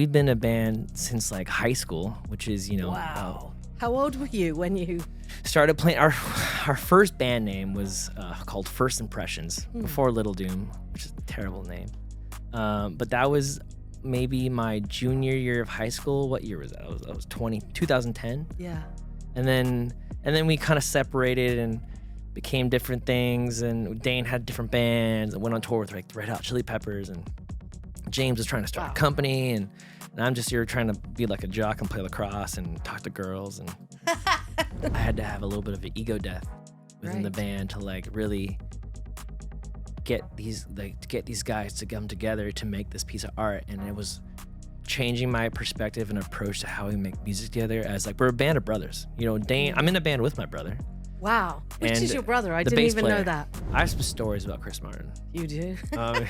we've been a band since like high school, which is, Wow. How old were you when you... started playing. Our first band name was called First Impressions before Little Dume, which is a terrible name. But that was maybe my junior year of high school. What year was that? I was 2010. Yeah. And then we kind of separated and became different things. And Dane had different bands and went on tour with like Red Hot Chili Peppers, and James was trying to start a company, and I'm just here trying to be like a jock and play lacrosse and talk to girls, and I had to have a little bit of an ego death within the band to like really get these guys to come together to make this piece of art. And it was changing my perspective and approach to how we make music together, as like we're a band of brothers. Dane, I'm in a band with my brother. Wow. Which And is your brother? I the didn't bass even know player. that. I have some stories about Chris Martin. You do? I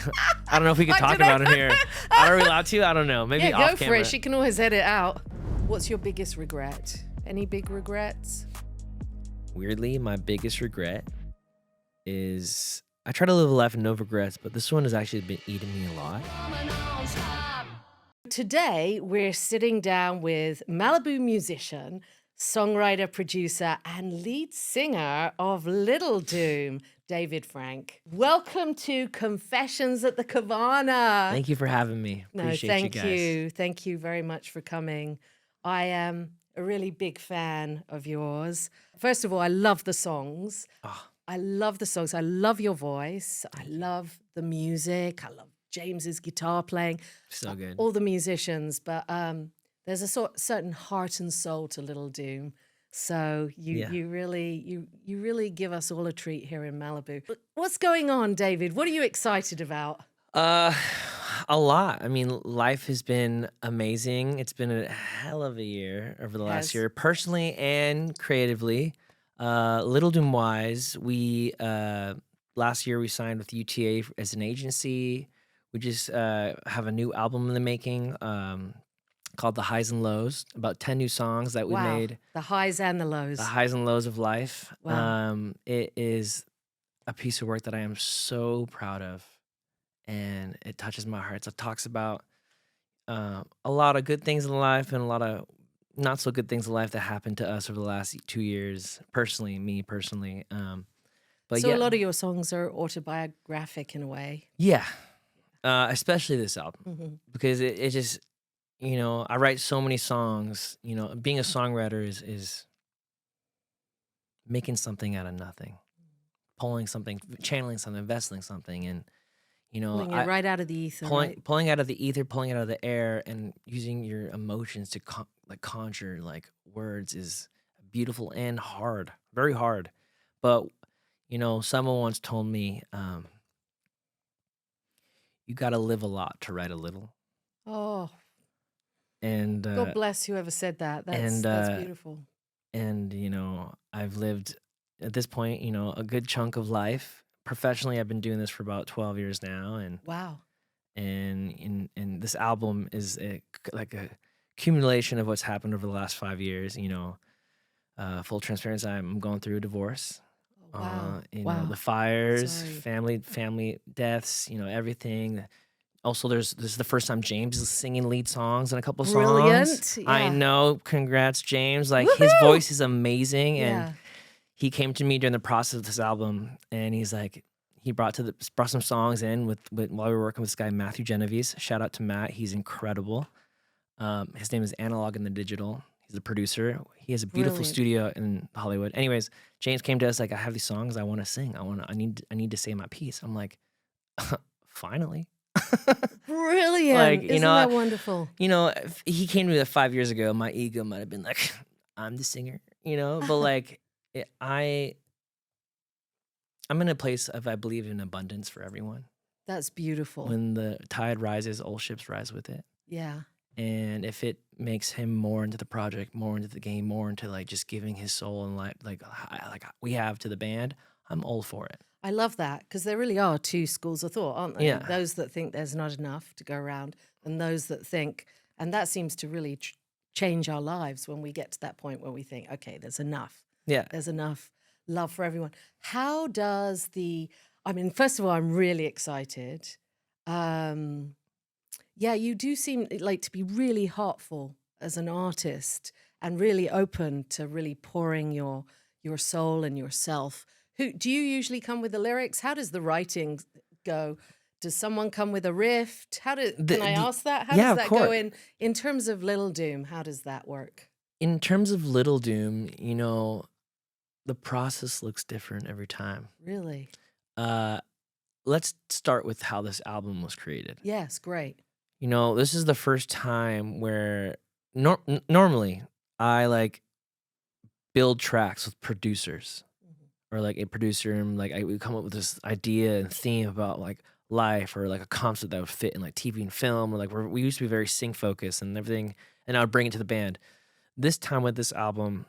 don't know if we can talk about it here. Are we allowed to? I don't know. Maybe Yeah, off go for camera. it. She can always edit out. What's your biggest regret? Any big regrets? Weirdly, my biggest regret is I try to live a life of no regrets, but this one has actually been eating me a lot. Today, we're sitting down with Malibu musician, songwriter, producer, and lead singer of Little Dume, David Frank. Welcome to Confessions at the Cabana. Thank you for having me. Appreciate you thank guys. you. Thank you very much for coming. I am a really big fan of yours. First of all, I love the songs. Oh, I love the songs. I love your voice. I love the music. I love James's guitar playing. so good. All the musicians, but there's a certain heart and soul to Little Dume. So you really give us all a treat here in Malibu. But what's going on, David? What are you excited about? A lot. I mean, life has been amazing. It's been a hell of a year over the last year, personally and creatively. Little Dume wise, we last year we signed with UTA as an agency. We just have a new album in the making called The Highs and Lows, about 10 new songs that we made. The highs and the lows. The highs and lows of life. Wow. It is a piece of work that I am so proud of, and it touches my heart. So it talks about a lot of good things in life and a lot of not so good things in life that happened to us over the last 2 years, me personally. But So a lot of your songs are autobiographic in a way. Yeah. Especially this album, because it just, I write so many songs. Being a songwriter is making something out of nothing, pulling something, channeling something, investing something, and Pulling it right out of the ether. pulling out of the ether, pulling it out of the air, and using your emotions to conjure like words is beautiful and hard, very hard. But someone once told me, you got to live a lot to write a little. Oh, And God bless whoever said that. That's beautiful. And I've lived at this point, a good chunk of life. Professionally, I've been doing this for about 12 years now, and Wow. and this album is like a accumulation of what's happened over the last 5 years. Full transparency, I'm going through a divorce. Wow. The fires, Sorry. family deaths, everything. Also, this is the first time James is singing lead songs in a couple Brilliant. songs. Yeah. I know. Congrats, James. Like his Woohoo! voice is amazing, and Yeah. he came to me during the process of this album, and he's like, he brought some songs in with while we were working with this guy Matthew Genovese. Shout out to Matt. He's incredible. His name is Analog and the Digital. He's the producer. He has a beautiful Brilliant. studio in Hollywood. Anyways, James came to us like, I have these songs I want to sing. I need to say my piece. I'm like, finally. Brilliant. Like, Isn't that wonderful? If he came to me 5 years ago, my ego might have been like, I'm the singer, but like I'm in a place of, I believe in abundance for everyone. That's beautiful. When the tide rises, all ships rise with it. Yeah. And if it makes him more into the project, more into the game, more into like just giving his soul and life, like we have to the band, I'm all for it. I love that, because there really are two schools of thought, aren't there? Yeah. Those that think there's not enough to go around, and those that think, and that seems to really change our lives when we get to that point where we think, okay, there's enough. Yeah. There's enough love for everyone. How does first of all, I'm really excited. Yeah, you do seem like to be really heartful as an artist and really open to really pouring your soul and yourself. Who do you usually come with the lyrics? How does the writing go? Does someone come with a riff? Can I ask that? How Yeah, does of that go course. in terms of Little Doom? How does that work? In terms of Little Doom, the process looks different every time. Really? Uh, let's start with how this album was created. Yes, great. This is the first time where normally I like build tracks with producers or like a producer, and like I would come up with this idea and theme about like life or like a concept that would fit in like TV and film, or like we used to be very sync focused and everything, and I would bring it to the band. This time with this album,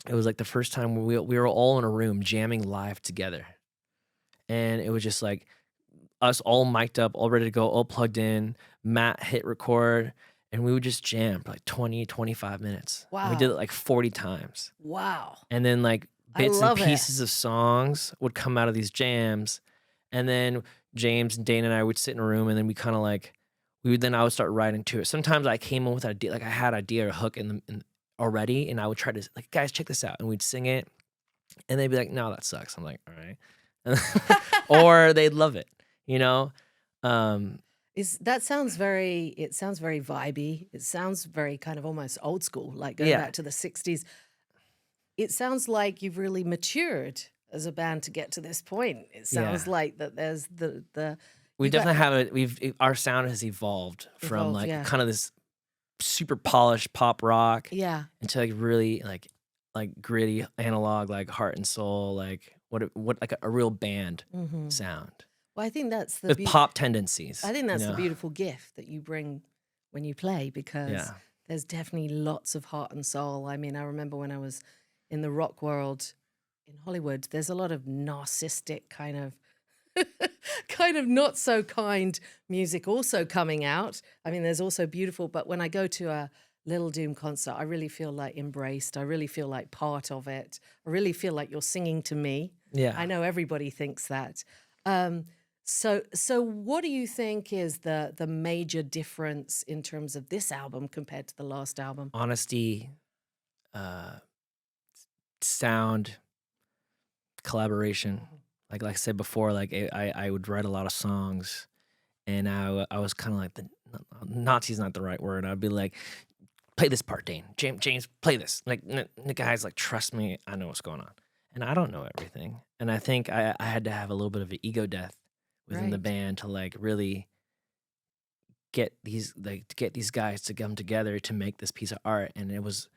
it was like the first time we were all in a room jamming live together, and it was just like us all mic'd up, all ready to go, all plugged in. Matt hit record, and we would just jam for like 20, 25 minutes. And we did it Wow. like 40 times. Wow. And then like I bits and love it. pieces of songs would come out of these jams. And then James and Dane and I would sit in a room, and then we kind of like, I would start writing to it. Sometimes I came in with an idea, like I had idea or hook in already, and I would try to like, guys, check this out. And we'd sing it, and they'd be like, no, that sucks. I'm like, all right. Or they'd love it, you know? It sounds very vibey. It sounds very kind of almost old school, like going Yeah. back to the 60s. It sounds like you've really matured as a band to get to this point. It sounds Yeah. like that there's We you've got- definitely have our sound has evolved from Evolved, like yeah. kind of this super polished pop rock yeah. into like really like gritty analog, like heart and soul, like what like a real band Mhm. sound Well, I think that's the with pop tendencies. I think that's you the know? beautiful gift that you bring when you play, because Yeah. there's definitely lots of heart and soul. I mean, I remember when I was in the rock world in Hollywood, there's a lot of narcissistic kind of not so kind music also coming out. I mean, there's also beautiful, but when I go to a Little Doom concert, I really feel like embraced. I really feel like part of it. I really feel like you're singing to me. Yeah. I know everybody thinks that. So what do you think is the major difference in terms of this album compared to the last album? Honesty, sound, collaboration. Like I said before, like I would write a lot of songs, and I was kind of like Nazi's not the right word. I'd be like, play this part, Dane. James, play this. Like the guy's like, trust me, I know what's going on, and I don't know everything. And I think I had to have a little bit of an ego death within the Right. band to like really get these guys to come together to make this piece of art, and it was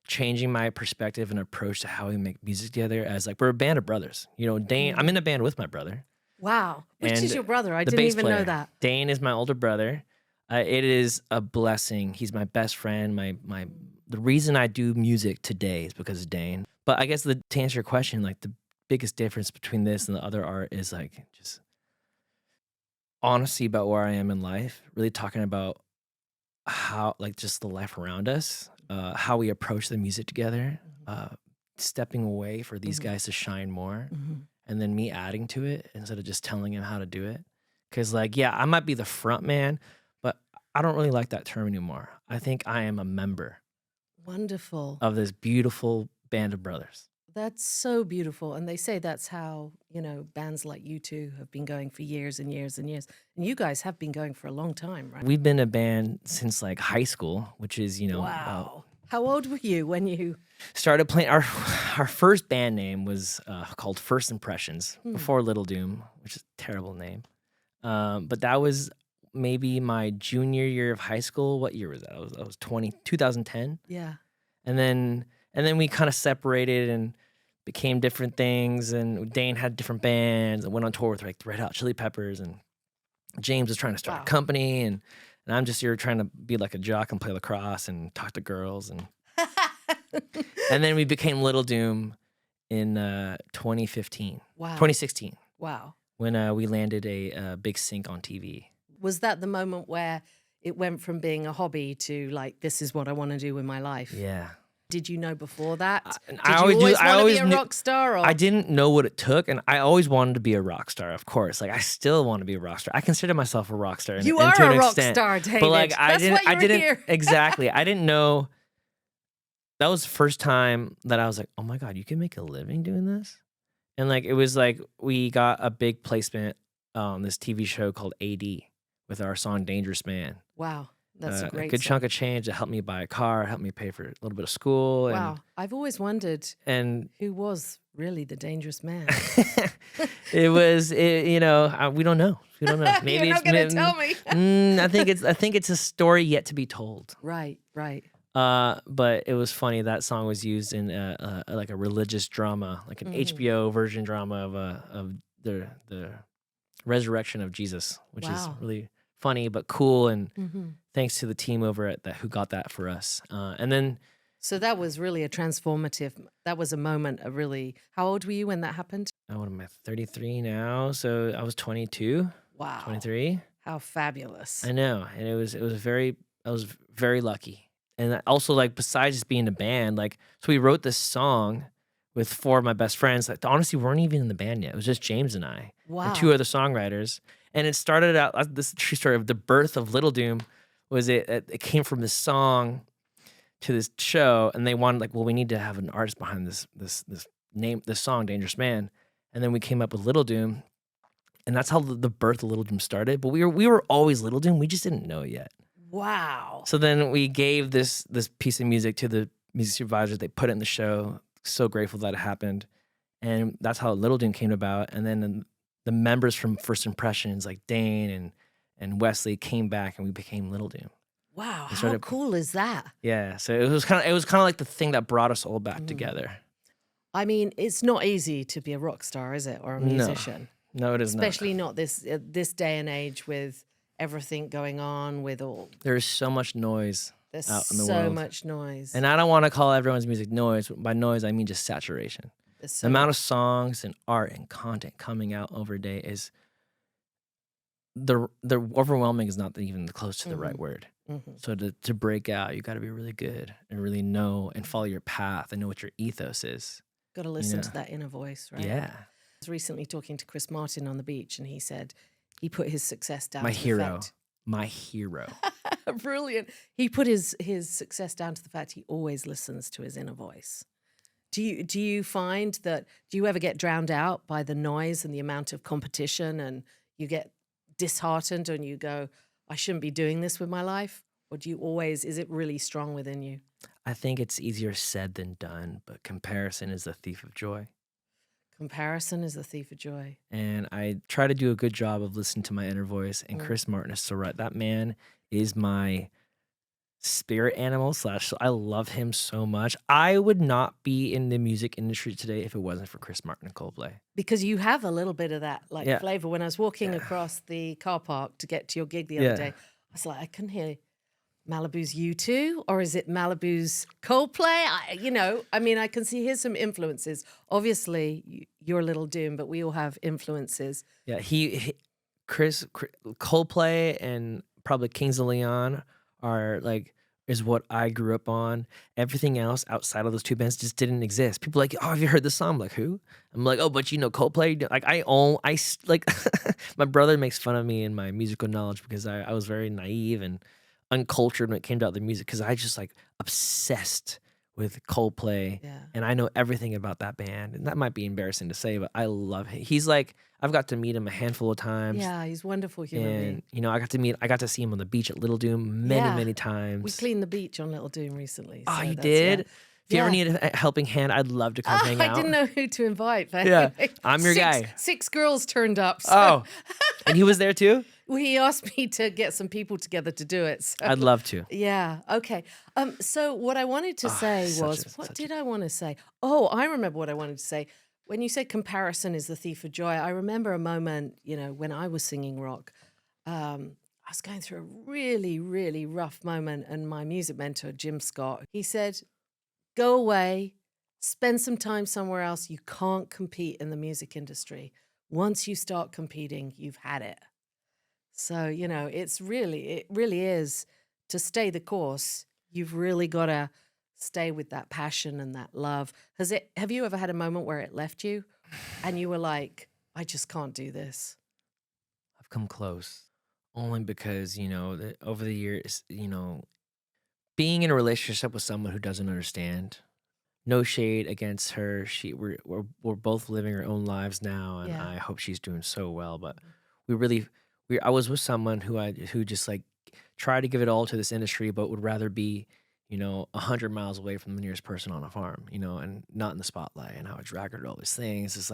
changing my perspective and approach to how we make music together, as like we're a band of brothers. Dane, I'm in a band with my brother. Wow. Which And is your brother? I the didn't bass even know player. that. Dane is my older brother. It is a blessing. He's my best friend. The reason I do music today is because of Dane. But I guess to answer your question, like the biggest difference between this and the other art is like just honesty about where I am in life, really talking about how, like, just the life around us, how we approach the music together, stepping away for these guys to shine more, and then me adding to it instead of just telling him how to do it. Because, like, yeah, I might be the front man, but I don't really like that term anymore. I think I am a member Wonderful. of this beautiful band of brothers. That's so beautiful. And they say that's how, bands like you two have been going for years and years and years. And you guys have been going for a long time, right? We've been a band since like high school, which is, about Wow. How old were you when you started playing. Our first band name was called First Impressions before Little Dume, which is a terrible name. But that was maybe my junior year of high school. What year was that? I was 2010. Yeah. And then we kind of separated and became different things. And Dane had different bands and went on tour with like the Red Hot Chili Peppers. And James was trying to start Wow. a company. And I'm just here trying to be like a jock and play lacrosse and talk to girls. And then we became Little Dume in 2015, Wow. 2016, Wow. when we landed a big sync on TV. Was that the moment where it went from being a hobby to like, this is what I want to do with my life? Yeah. Did you know before that? Did I you always always do. I want to always be a knew, rock star? Or? I didn't know what it took, and I always wanted to be a rock star. Of course, like I still want to be a rock star. I consider myself a rock star. You and are to an a rock extent. star, David. But like That's why I you're didn't here. exactly. I didn't know. That was the first time that I was like, oh my God, you can make a living doing this. And like it was like we got a big placement on this TV show called AD with our song "Dangerous Man." Wow, that's a great good song. chunk of change to help me buy a car, help me pay for a little bit of school. Wow, I've always wondered And who was really the dangerous man. we don't know. We don't know. Maybe You're not going to tell me. I think it's a story yet to be told. Right. But it was funny that song was used in like a religious drama, like an HBO version drama of the resurrection of Jesus, which is really funny but cool. And thanks to the team over at that who got that for us. And then. So that was really a transformative. That was a moment of really. How old were you when that happened? Oh, what am I? 33 now. So I was 22. Wow. 23. How fabulous. I know, and I was very lucky. And also, like, besides just being in a band, like, so we wrote this song with 4 of my best friends. Like, honestly, we weren't even in the band yet. It was just James and I. Wow. And 2 other songwriters. And it started out, this true story of the birth of Little Dume was it came from this song to this show. And they wanted, like, well, we need to have an artist behind this song, Dangerous Man. And then we came up with Little Dume. And that's how the birth of Little Dume started. But we were always Little Dume. We just didn't know it yet. Wow. So then we gave this piece of music to the music supervisors. They put it in the show. So grateful that it happened. And that's how Little Dume came about. And then the members from First Impressions, like Dane and Wesley, came back and we became Little Dume. Wow. How cool is that? Yeah. So it was kind of like the thing that brought us all back together. I mean, it's not easy to be a rock star, is it? Or a musician? No, it is not. Especially not this day and age with everything going on with all. There's so much noise out in the world. There's so much noise. And I don't want to call everyone's music noise. By noise, I mean just saturation. The amount of songs and art and content coming out over a day is the overwhelming is not even close to the right word. So to break out, you got to be really good and really know and follow your path and know what your ethos is. Got to listen to that inner voice, right? Yeah. I was recently talking to Chris Martin on the beach, and he said he put his success down My to hero. the fact. My hero. Brilliant. He put his success down to the fact he always listens to his inner voice. Do you find that, do you ever get drowned out by the noise and the amount of competition and you get disheartened and you go, I shouldn't be doing this with my life? Or do you always, is it really strong within you? I think it's easier said than done, but comparison is the thief of joy. Comparison is the thief of joy. And I try to do a good job of listening to my inner voice. And Chris Martin is so right. That man is my spirit animal / I love him so much. I would not be in the music industry today if it wasn't for Chris Martin and Coldplay. Because you have a little bit of that flavor. When I was walking across the car park to get to your gig the other day, I was like, I can hear Malibu's U2, or is it Malibu's Coldplay? I can see here's some influences. Obviously, you're Little Dume, but we all have influences. Yeah, Chris, Coldplay and probably Kings of Leon is what I grew up on. Everything else outside of those 2 bands just didn't exist. People are like, oh, have you heard this song? I'm like, who? I'm like, oh, but you know Coldplay? Like, my brother makes fun of me and my musical knowledge because I was very naive and uncultured when it came to other music because I just obsessed with Coldplay and I know everything about that band, and that might be embarrassing to say, but I love him. He's I've got to meet him a handful of times. Yeah, he's a wonderful human being. I got to see him on the beach at Little Dume many times. We cleaned the beach on Little Dume recently. Oh, you did? If you ever need a helping hand, I'd love to come hang out. I didn't know who to invite. Yeah, I'm your guy. 6 girls turned up. So. Oh, and he was there too? Well, he asked me to get some people together to do it. So. I'd love to. Yeah. Okay. So what I wanted to say was, what did I want to say? Oh, I remember what I wanted to say. When you said comparison is the thief of joy, I remember a moment, when I was singing rock, I was going through a really, really rough moment, and my music mentor, Jim Scott, he said, go away, spend some time somewhere else. You can't compete in the music industry. Once you start competing, you've had it. So, it really is, to stay the course, you've really got to stay with that passion and that love. Have you ever had a moment where it left you and you were like, I just can't do this? I've come close only because, over the years, being in a relationship with someone who doesn't understand, no shade against her. We're both living our own lives now, and Yeah. I hope she's doing so well. But I was with someone who just like tried to give it all to this industry, but would rather be, 100 miles away from the nearest person on a farm, and not in the spotlight. And I would drag her to all these things. It's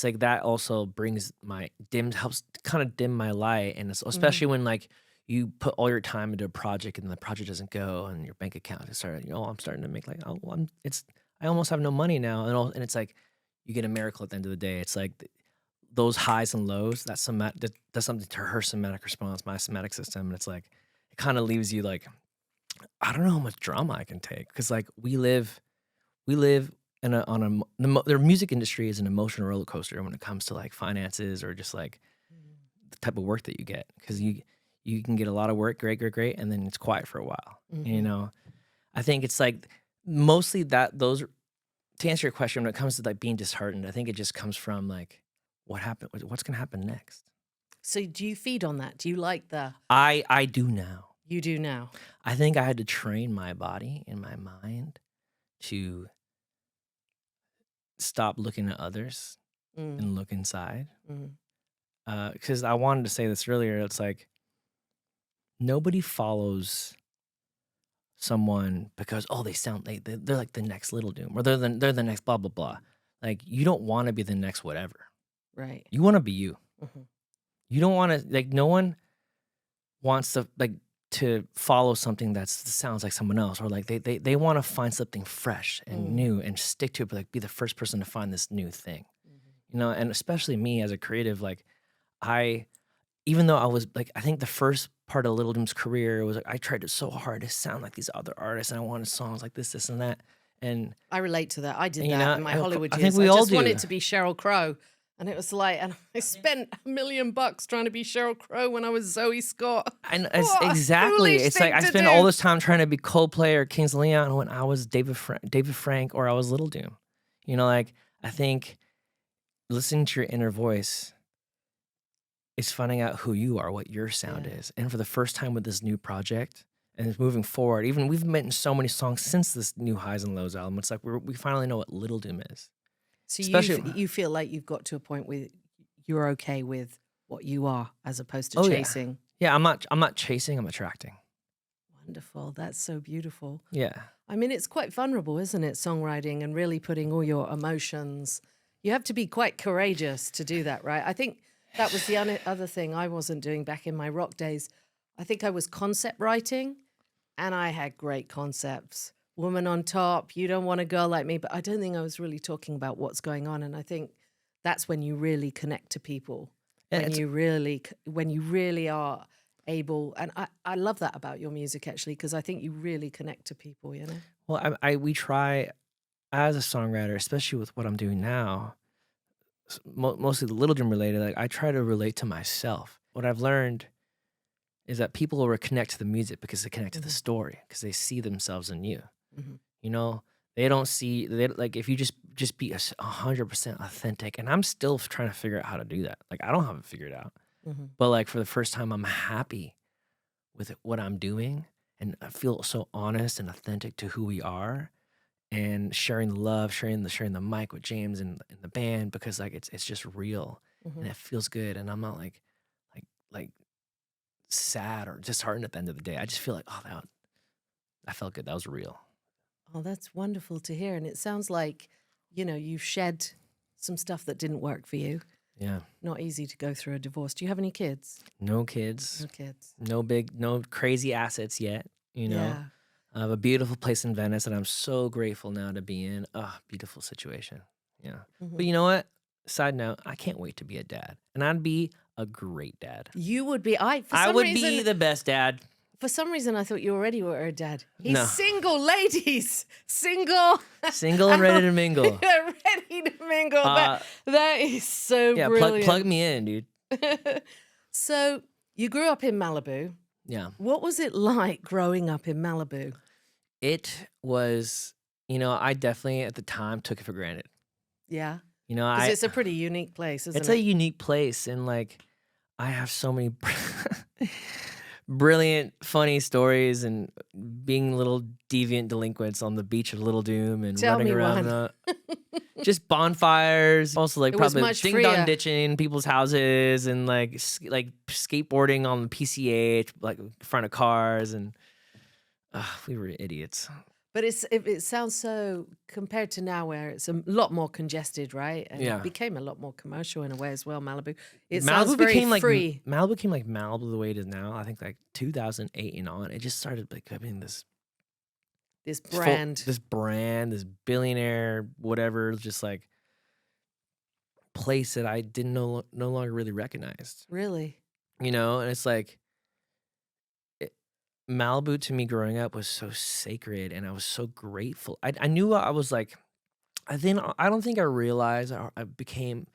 like that also helps kind of dim my light, and especially when like you put all your time into a project and the project doesn't go, and your bank account is starting, I'm starting to make like, I almost have no money now, and it's like you get a miracle at the end of the day. It's like those highs and lows. That's something to her somatic response, my somatic system, and it's like it kind of leaves you like, I don't know how much drama I can take, because like we live the music industry is an emotional roller coaster when it comes to like finances or just like the type of work that you get, because you can get a lot of work, great, and then it's quiet for a while. I think it's like mostly to answer your question, when it comes to like being disheartened, I think it just comes from like what's gonna happen next. So do you feed on that? Do you like I do now. You do now? I think I had to train my body and my mind to stop looking at others and look inside. Because I wanted to say this earlier. It's like nobody follows someone because they're like the next Little Dume, or they're the next blah blah blah. Like, you don't want to be the next whatever. Right. You want to be you. Mhm. You don't want to, like, no one wants to follow something that sounds like someone else, or like they want to find something fresh and new and stick to it, but like be the first person to find this new thing. And especially me as a creative, like even though I was like, I think the first part of Little Dume's career was like, I tried so hard to sound like these other artists, and I wanted songs like this and that. And I relate to that. I did And, that in my Hollywood I years. think we all just do. wanted to be Sheryl Crow. And it was like, and I spent $1 million trying to be Sheryl Crow when I was Zoe Scott. And Exactly. it's like I spent all this time trying to be Coldplay or Kings of Leon when I was David Frank, or I was Little Dume. Like, I think listening to your inner voice is finding out who you are, what your sound is. And for the first time with this new project and moving forward, even we've written so many songs since this new Highs and Lows album. It's like we finally know what Little Dume is. So you feel like you've got to a point where you're okay with what you are, as opposed to chasing. Yeah, I'm not chasing, I'm attracting. Wonderful. That's so beautiful. Yeah. I mean, it's quite vulnerable, isn't it? Songwriting and really putting all your emotions. You have to be quite courageous to do that, right? I think that was the other thing I wasn't doing back in my rock days. I think I was concept writing, and I had great concepts. Woman on top, you don't want a girl like me, but I don't think I was really talking about what's going on. And I think that's when you really connect to people, when you really are able. And I love that about your music, actually, because I think you really connect to people, Well, we try as a songwriter, especially with what I'm doing now, mostly the Little Dume related, like I try to relate to myself. What I've learned is that people will connect to the music because they connect to the story, because they see themselves in you. They don't see like, if you just be 100% authentic, and I'm still trying to figure out how to do that. Like, I don't have it figured out, but like for the first time, I'm happy with what I'm doing, and I feel so honest and authentic to who we are, and sharing the love, sharing the mic with James and the band, because like it's just real and it feels good, and I'm not like sad or disheartened at the end of the day. I just feel like, oh, that felt good. That was real. Oh, that's wonderful to hear. And it sounds like, you've shed some stuff that didn't work for you. Yeah. Not easy to go through a divorce. Do you have any kids? No kids. No kids. No crazy assets yet, Yeah. I have a beautiful place in Venice that I'm so grateful now to be in. Beautiful situation. Yeah. But you know what? Side note, I can't wait to be a dad. And I'd be a great dad. You would be. I would be the best dad. For some reason, I thought you already were a dad. He's No. single, ladies. Single. Single and ready to mingle. Ready to mingle. That is so brilliant. Plug me in, dude. So you grew up in Malibu. Yeah. What was it like growing up in Malibu? It was, I definitely at the time took it for granted. Yeah. You know, Because I it's a pretty unique place, isn't it's a it? unique place, and like I have so many brilliant, funny stories, and being little deviant delinquents on the beach of Little Dume and Tell running me around, one. just bonfires. Also, like It was probably much ding dong freer. ditching people's houses, and like skateboarding on the PCH, like in front of cars, and we were idiots. But it sounds so compared to now where it's a lot more congested, right? And Yeah. became a lot more commercial in a way as well, Malibu. It sounds Malibu very became like free. Malibu became like Malibu the way it is now. I think like 2008 and on, it just started becoming this This full, brand. this brand, this billionaire, whatever, just like place that I didn't no longer really recognized. Really? And it's like Malibu to me growing up was so sacred, and I was so grateful. I knew I was like, I don't think I realized I became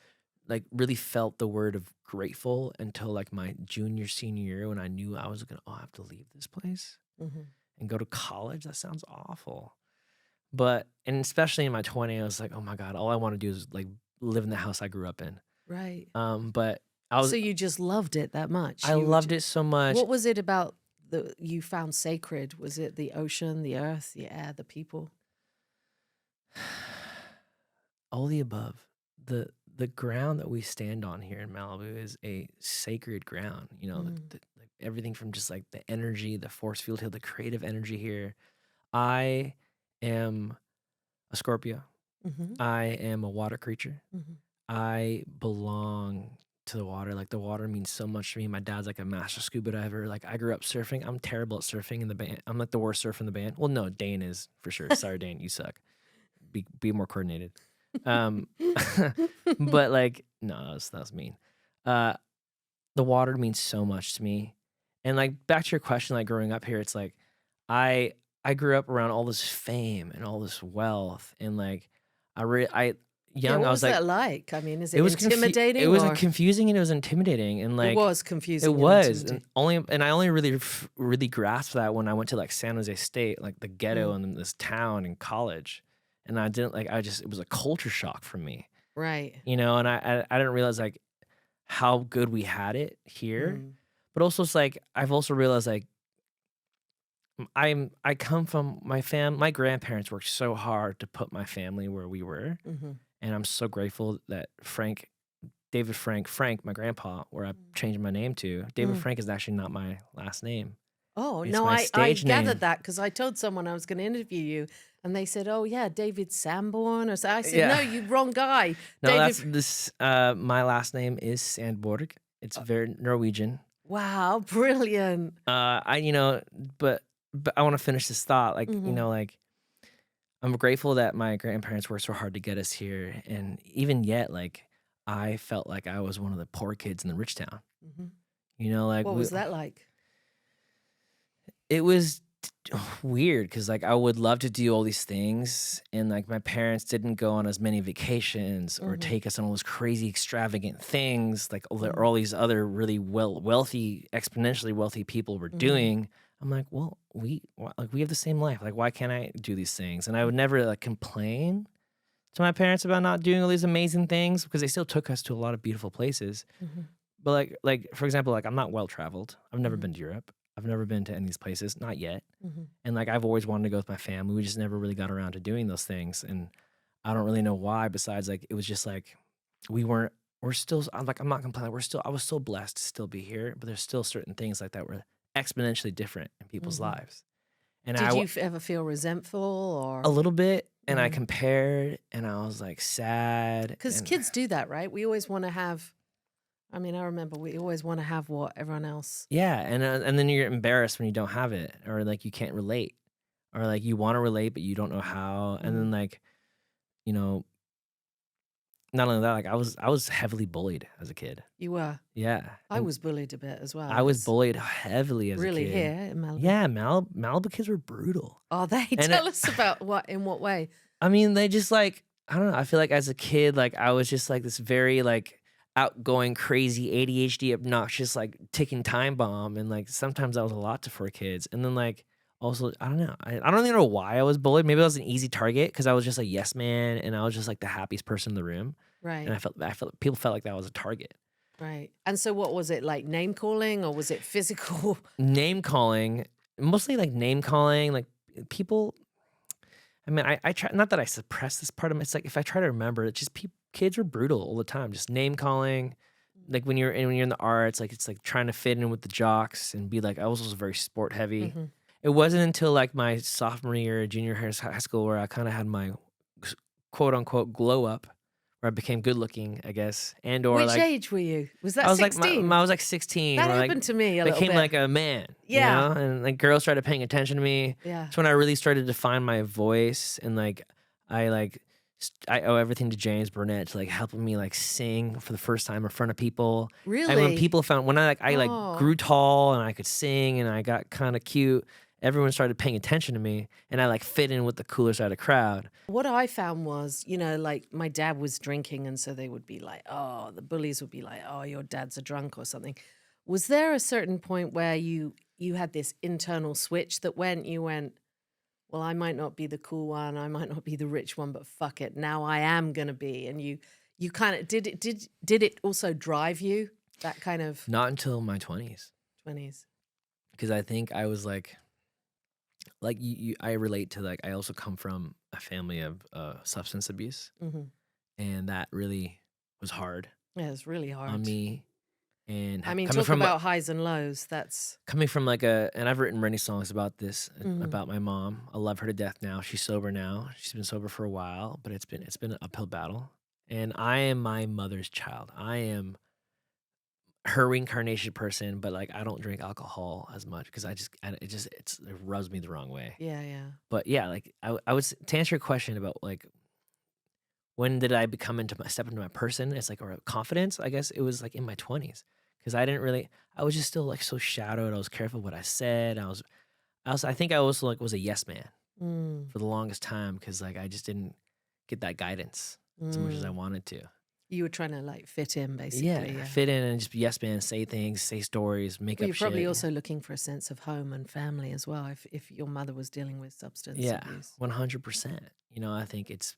like really felt the word of grateful until like my junior senior year when I knew I was gonna have to leave this place Hmm. and go to college. That sounds awful, and especially in my 20s, I was like, oh my god, all I want to do is like live in the house I grew up in. Right. But So you just loved it that much? I loved it so much. What was it about you found sacred? Was it the ocean, the earth, the air, the people? All the above. The ground that we stand on here in Malibu is a sacred ground. Like everything from just like the energy, the force field here, the creative energy here. I am a Scorpio. Hmm. I am a water creature. Hmm. I belong to the water. Like the water means so much to me. My dad's like a master scuba diver. Like I grew up surfing. I'm terrible at surfing in the band. I'm like the worst surfer in the band. Well, no, Dane is for sure. Sorry, Dane, you suck. Be more coordinated. Um, but like, no, that was mean. Uh, the water means so much to me. And like back to your question, like growing up here, it's like I grew up around all this fame and all this wealth, and like I Yeah, young, what I was was like, that like? I mean, is it it was intimidating it was or confusing and it was intimidating, and it like was it confusing and was, intimidating? and I only really grasped that when I went to like San Jose State, like the ghetto Mm, in this town in college, and I didn't like it was a culture shock for me, right. and I didn't realize like how good we had it here, Mm, but also it's like I've also realized like I come from my grandparents worked so hard to put my family where we were, hmm. and I'm so grateful that David Frank, my grandpa, where I changed my name to. David Mm. Frank is actually not my last name. Oh, It's no, my I stage gathered name. that because I told someone I was going to interview you and they said, oh, yeah, David Sanborn. Or so. I said, no, Yeah. you wrong guy. No, David. that's this my last name is Sandborg. It's very Norwegian. Wow, brilliant. I but I want to finish this thought like, Hmm. like I'm grateful that my grandparents worked so hard to get us here, and even yet like I felt like I was one of the poor kids in the rich town. Hmm. Like What was that like? it was weird because like I would love to do all these things, and like my parents didn't go on as many vacations or Hmm. take us on all those crazy extravagant things like Hmm. all these other really wealthy, exponentially wealthy people were Hmm. doing. I'm like, well, we have the same life. Like, why can't I do these things? And I would never like complain to my parents about not doing all these amazing things because they still took us to a lot of beautiful places. Hmm. But like for example, like I'm not well traveled. I've never Hmm. been to Europe. I've never been to any of these places, not yet. Hmm. And like I've always wanted to go with my family. We just never really got around to doing those things. And I don't really know why, besides like it was just like we're still I'm not complaining. I was so blessed to still be here, but there's still certain things like that were exponentially different in people's Hmm. lives. And Did you ever feel resentful a or? little bit, and I Mm. compared, and I was like sad. Because And kids do that, right? We always want to have, I mean, I remember we always want to have what everyone else. yeah, and then you're embarrassed when you don't have it, or like you can't relate, or like you want to relate but you don't know how. And then Mm. like, you know, not only that, like I was heavily bullied as a kid. You were. Yeah, I and was bullied a bit as well. I was It's bullied heavily as a really kid. here in Malibu. Yeah, Malibu kids were brutal. Are they? And Tell us about in what way? I mean, they just like I don't know. I feel like as a kid, like I was just like this very like outgoing, crazy ADHD, obnoxious, like ticking time bomb, and like sometimes that was a lot for kids. And then like also, I don't know. I don't even know why I was bullied. Maybe I was an easy target because I was just a yes man and I was just like the happiest person in the room. And Right. I felt people felt like that was a target. Right. And so what was it, like name calling, or was it physical? Name calling, mostly like name calling, like people. I mean, I try, not that I suppress this part of it. It's like if I try to remember, it's just kids were brutal all the time, just name calling. Like when you're in the arts, like it's like trying to fit in with the jocks and be like, I was also very sport heavy. Mhm. It wasn't until like my sophomore year, junior high school, where I kind of had my quote unquote glow up, where I became good looking, I guess, and or Which like age were you? Was I that was like 16? I was like 16, That where like happened to me a little became bit. like a man, Yeah. and like girls started paying attention to me. Yeah. That's when I really started to find my voice, and like I owe everything to James Burnett to like helping me like sing for the first time in front of people. And when Really? people found when I like Oh. grew tall and I could sing and I got kind of cute, everyone started paying attention to me, and I like fit in with the cooler side of the crowd. What I found was, like my dad was drinking, and so they would be like, oh, the bullies would be like, oh, your dad's a drunk or something. Was there a certain point where you had this internal switch that you went, well, I might not be the cool one, I might not be the rich one, but fuck it, now I am gonna be. And you kind of did it also drive you, that kind of Not until my 20s, 20s? because I think I was like I relate to like I also come from a family of substance abuse, Hmm. and that really was hard Yeah, it's really on hard. me. And I mean, coming talk from about highs and lows. That's like and I've written many songs about this, Mhm. about my mom. I love her to death now. She's sober now. She's been sober for a while, but it's been an uphill battle. And I am my mother's child. I am her reincarnation person, but like I don't drink alcohol as much because it rubs me the wrong way. yeah. But yeah, like I would to answer your question about like when did I step into my person? It's like or confidence. I guess it was like in my 20s because I was just still like so shadowed. I was careful what I said. I think I also like was a yes man Mm, for the longest time because like I just didn't get that guidance as much as I mm. wanted to. You were trying to like fit in, Yeah, basically. Yeah. fit in and just be yes man, say things, say stories, make Well, up you're probably shit. also looking for a sense of home and family as well. If your mother was dealing with substance Yeah, abuse. 100%. I think it's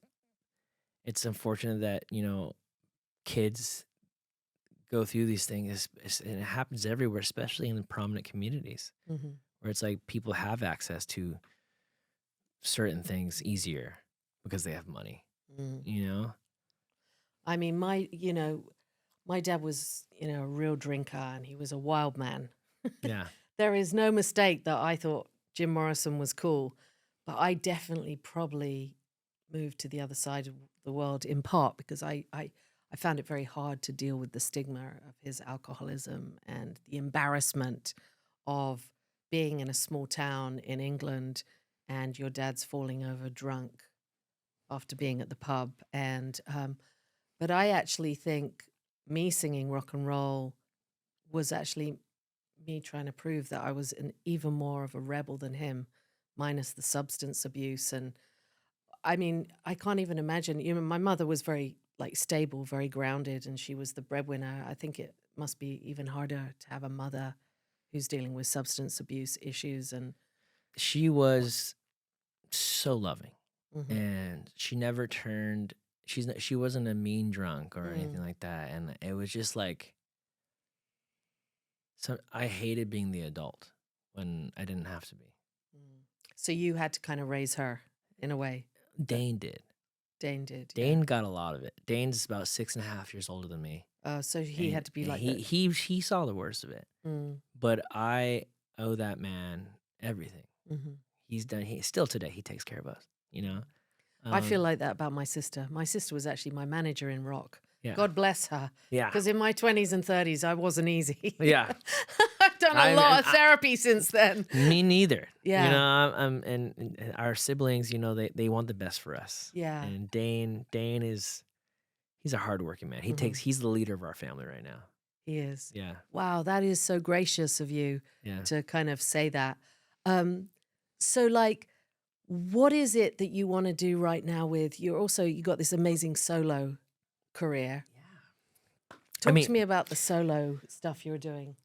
unfortunate that kids go through these things, and it happens everywhere, especially in the prominent communities Hmm. where it's like people have access to certain things easier because they have money. Mm. You know? I mean, my dad was, a real drinker, and he was a wild man. Yeah. There is no mistake that I thought Jim Morrison was cool, but I definitely probably moved to the other side of the world in part because I found it very hard to deal with the stigma of his alcoholism and the embarrassment of being in a small town in England and your dad's falling over drunk after being at the pub. But I actually think me singing rock and roll was actually me trying to prove that I was even more of a rebel than him, minus the substance abuse. And I mean, I can't even imagine. My mother was very like stable, very grounded, and she was the breadwinner. I think it must be even harder to have a mother who's dealing with substance abuse issues. And She was so loving, Mhm. and she never turned. She wasn't a mean drunk or anything Mm. like that, and it was just like. So I hated being the adult when I didn't have to be. Mm. So you had to kind of raise her in a way. Dane did. Dane did, yeah. Dane got a lot of it. Dane's about 6.5 years older than me. So he had to be and like he saw the worst of it. Mm. But I owe that man everything. Mhm. He's done. He still today he takes care of us. I feel like that about my sister. My sister was actually my manager in rock. Yeah. God bless her. Yeah. Because in my 20s and 30s, I wasn't easy. Yeah. I've done a lot of therapy since then. Me neither. Yeah. And our siblings, they want the best for us. Yeah. And Dane he's a hardworking man. He's the leader of our family right now. He is. Yeah. Wow, that is so gracious of you Yeah. to kind of say that. So like, what is it that you want to do right now with you got this amazing solo career. Yeah. Talk to me about the solo stuff you're doing.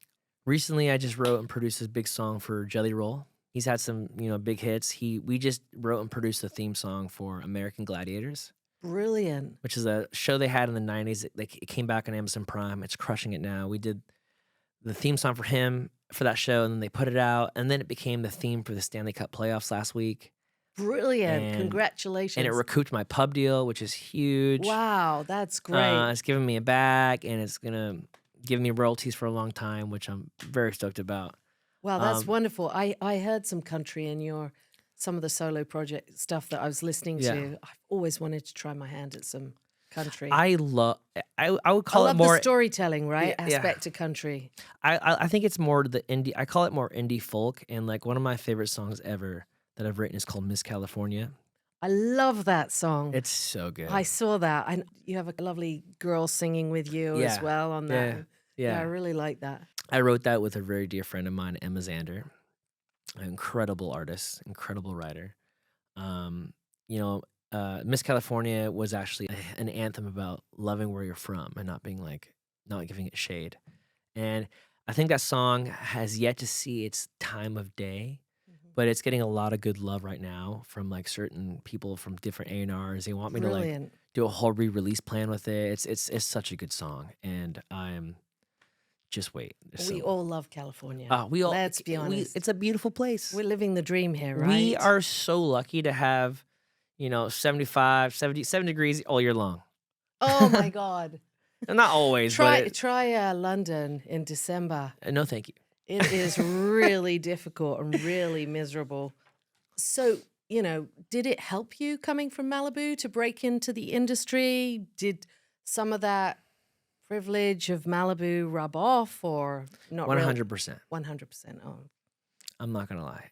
Recently I just wrote and produced this big song for Jelly Roll. He's had some, big hits. We just wrote and produced the theme song for American Gladiators, Brilliant. which is a show they had in the 90s. It came back on Amazon Prime. It's crushing it now. We did the theme song for him for that show, and then they put it out, and then it became the theme for the Stanley Cup playoffs last week. Brilliant. And Congratulations. it recouped my pub deal, which is huge. Wow, that's great. It's giving me a bag, and it's going to give me royalties for a long time, which I'm very stoked about. Wow, that's wonderful. I heard some country in some of the solo project stuff that I was listening to. I've always wanted to try my hand at some country. I would call I it love more the storytelling, right? Yeah. Aspect to country. I think it's more the indie. I call it more indie folk, and like one of my favorite songs ever that I've written is called Miss California. I love that song. It's so good. I saw that. And you have a lovely girl singing with you as well on that. Yeah. I really like that. I wrote that with a very dear friend of mine, Emma Zander, an incredible artist, incredible writer. Miss California was actually an anthem about loving where you're from and not giving it shade. And I think that song has yet to see its time of day, but it's getting a lot of good love right now from like certain people from different A&Rs. They want me to like do a whole re-release plan with it. It's such a good song, and I'm just wait. We all love California. Let's be honest. It's a beautiful place. We're living the dream here, right? We are so lucky to have, 75, 77 degrees all year long. Oh my God. Not always. Try London in December. No, thank you. It is really difficult and really miserable. So, did it help you coming from Malibu to break into the industry? Did some of that privilege of Malibu rub off or not? 100%. 100%. Oh, I'm not gonna lie.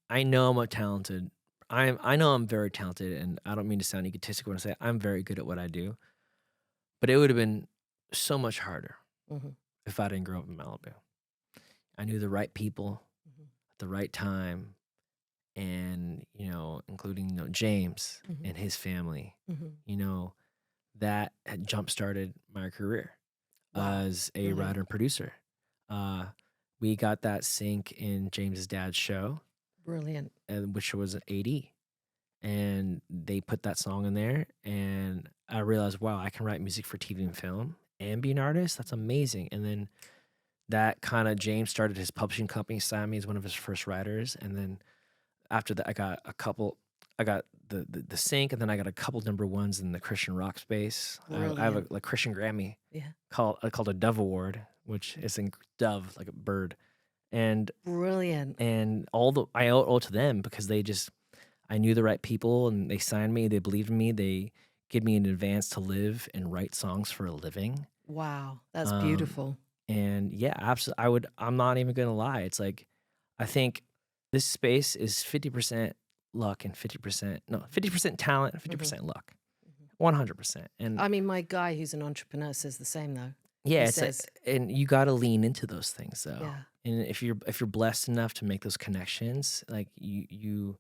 I know I'm talented. I know I'm very talented, and I don't mean to sound egotistical when I say I'm very good at what I do. But it would have been so much harder if I didn't grow up in Malibu. I knew the right people at the right time, and including James and his family. That had jump-started my career as a writer and producer. We got that sync in James's dad's show. Brilliant. Which was an AD. And they put that song in there, and I realized, wow, I can write music for TV and film and be an artist. That's amazing. And then that kind of James started his publishing company, signed me as one of his first writers. And then after that, I got the sync, and then I got a couple number ones in the Christian rock space. I have a Christian Grammy called a Dove Award, which is in Dove, like a bird. And brilliant. And I owe to them because I knew the right people, and they signed me. They believed in me. They give me an advance to live and write songs for a living. Wow, that's beautiful. And yeah, absolutely. I'm not even gonna lie. It's like I think this space is 50% luck and 50% talent and 50% luck, 100%. And I mean, my guy who's an entrepreneur says the same though. Yeah, and you got to lean into those things though. Yeah. And if you're blessed enough to make those connections, like you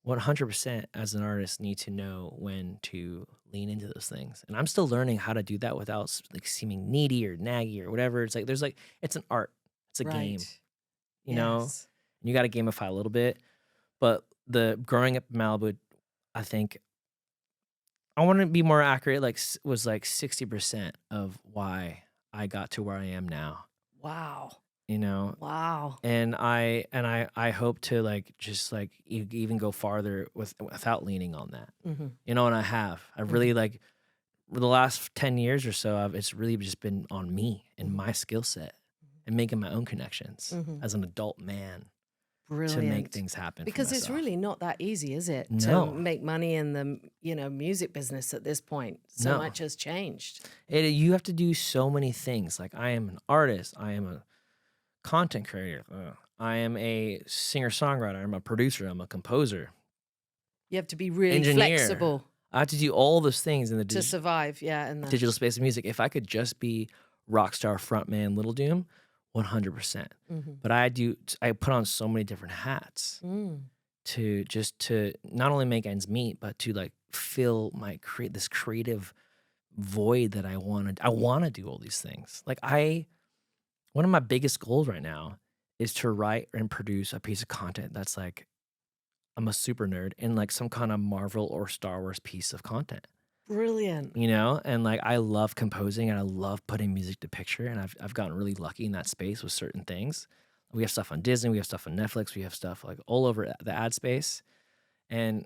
100% as an artist need to know when to lean into those things. And I'm still learning how to do that without like seeming needy or naggy or whatever. It's like it's an art. It's a game. You know? And you got to gamify a little bit. But the growing up in Malibu, I think I want to be more accurate, was 60% of why I got to where I am now. Wow. Wow. And I hope to even go farther without leaning on that. And I have. I've really for the last 10 years or so, it's really just been on me and my skill set and making my own connections as an adult man. Brilliant. To make things happen. Because it's really not that easy, is it? No. To make money in the music business at this point. So much has changed. You have to do so many things. Like I am an artist. I am a content creator. I am a singer-songwriter. I'm a producer. I'm a composer. You have to be really engineer. Flexible. I have to do all those things in the to survive. Yeah, in the digital space of music. If I could just be rock star frontman Little Dume, 100%. But I put on so many different hats to not only make ends meet, but to fill this creative void that I want to do all these things. One of my biggest goals right now is to write and produce a piece of content that's like, I'm a super nerd in like some kind of Marvel or Star Wars piece of content, Brilliant. you know? And like, I love composing and I love putting music to picture. And I've gotten really lucky in that space with certain things. We have stuff on Disney, we have stuff on Netflix, we have stuff like all over the ad space. And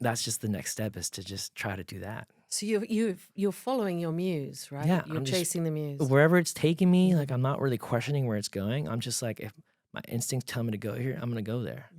that's just the next step, is to just try to do that. So you're following your muse, right? Yeah, You're I'm just chasing the muse. wherever it's taking me, like I'm not really questioning where it's going. I'm just like, if my instincts tell me to go here, I'm gonna go there.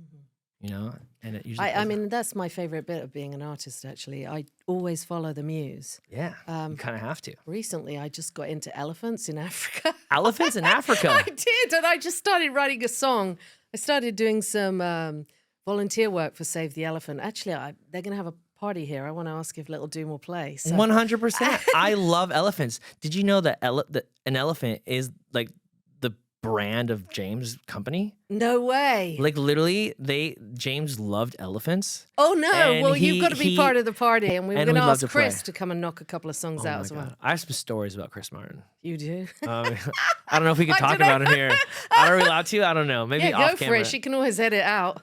You know? And it usually I plays out. mean, that's my favorite bit of being an artist, actually. I always follow the muse. Yeah, you kind of have to. Recently, I just got into elephants in Africa. Elephants in Africa. I did, and I just started writing a song. I started doing some volunteer work for Save the Elephant. Actually, they're going to have a party here. I want to ask if Little Dume will play. So. 100%. I love elephants. Did you know that an elephant is like the brand of James' company? No way. Like literally, James loved elephants. Oh no! And Well, you've got to be part of the party, and we're and going to we'd love ask to Chris play. to come and knock a couple of songs out my as well. God. I have some stories about Chris Martin. You do? I don't know if we can I talk don't about it here. Are we allowed to? I don't know. Maybe Yeah, off go for camera. it. She can always edit out.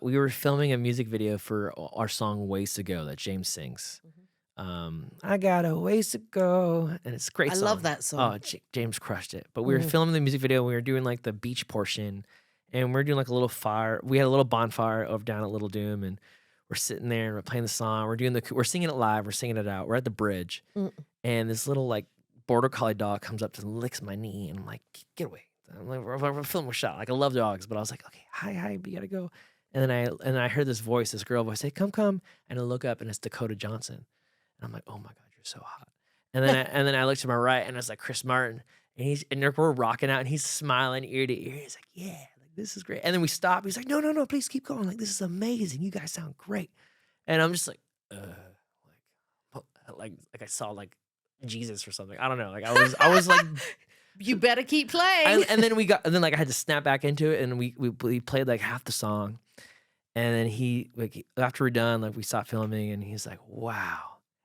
We were filming a music video for our song "Ways to Go" that James sings. I got a ways to go, and it's a great. I song. love that song. Oh, James crushed it. But we were filming the music video. We were doing like the beach portion, and we're doing like a little fire. We had a little bonfire over down at Little Dume, and we're sitting there and we're playing the song. We're singing it live. We're singing it out. We're at the bridge, and this little like border collie dog comes up and licks my knee, and I'm like, get away. I'm like, we're filming a shot. Like I love dogs, but I was like, okay, hi, we gotta go. And then I heard this voice, this girl voice say, come, and I look up and it's Dakota Johnson, and I'm like, oh my God, you're so hot. And then I look to my right and it's like Chris Martin, and we're rocking out, and he's smiling ear to ear. He's like, yeah, like this is great. And then we stop. He's like, no, please keep going. Like this is amazing. You guys sound great. And I'm just like I saw like Jesus or something. I don't know. Like I was like. You better keep playing. And then like I had to snap back into it, and we played like half the song, and then after we're done, like we stopped filming, and he's like, wow,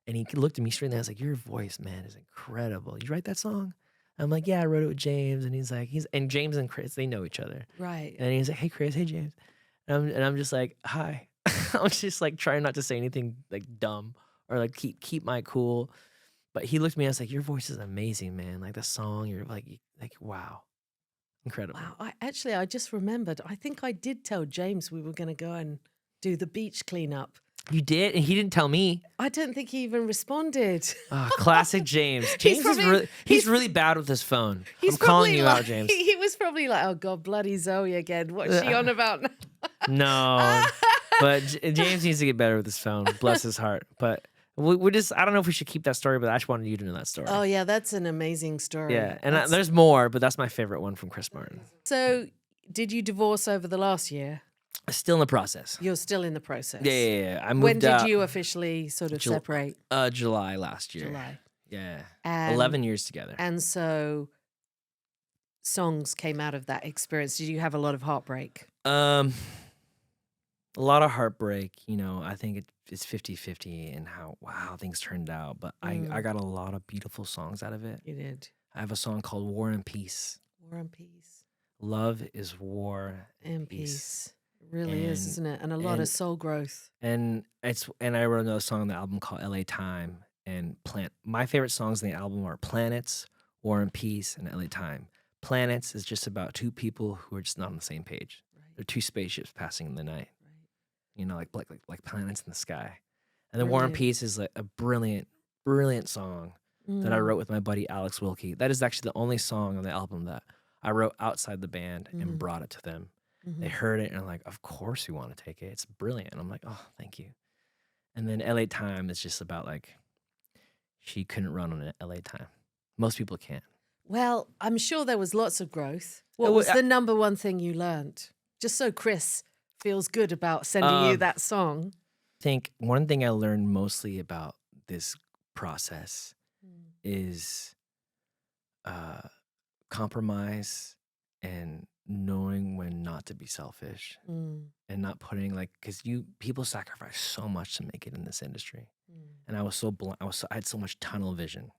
and he looked at me straight in the eyes like, your voice, man, is incredible. You write that song? I'm like, yeah, I wrote it with James, and he's like, and James and Chris, they know each other, Right. and he's like, hey Chris, hey James, and I'm just like, hi. I'm just like trying not to say anything like dumb or like keep my cool. But he looked at me and I was like, your voice is amazing, man. Like the song, you're like, wow. Incredible. Wow. I just remembered. I think I did tell James we were going to go and do the beach cleanup. You did? And he didn't tell me. I don't think he even responded. Oh, classic James. James he's really bad with his phone. I'm calling you out, James. He was probably like, oh God, bloody Zoe again. What's she on about now? No. But James needs to get better with his phone. Bless his heart. But we just, I don't know if we should keep that story, but I just wanted you to know that story. Oh, yeah, that's an amazing story. Yeah, and there's more, but that's my favorite one from Chris Martin. So, did you divorce over the last year? Still in the process. You're still in the process. Yeah. I moved When did you officially sort of separate? July last year. July. Yeah. And 11 years together. And so, songs came out of that experience. Did you have a lot of heartbreak? A lot of heartbreak, you know. I think it's 50-50 in how things turned out, but I got a lot of beautiful songs out of it. You did. I have a song called War and Peace. War and Peace. Love is war and peace. It really is, isn't it? And a lot of soul growth. And I wrote another song on the album called LA Time and My favorite songs on the album are Planets, War and Peace, and LA Time. Planets is just about two people who are just not on the same page. Right. They're two spaceships passing in the night. You know, like planets in the sky. And then War and Peace is like a brilliant song that I wrote with my buddy Alex Wilkie. That is actually the only song on the album that I wrote outside the band and brought it to them. They heard it and are like, of course we want to take it. It's brilliant. And I'm like, oh, thank you. And then LA Time is just about like, she couldn't run on LA Time. Most people can't. Well, I'm sure there was lots of growth. What was the number one thing you learned? Just so Chris feels good about sending you that song. I think one thing I learned mostly about this process is compromise and knowing when not to be selfish and not putting because people sacrifice so much to make it in this industry. And I was so blind. I had so much tunnel vision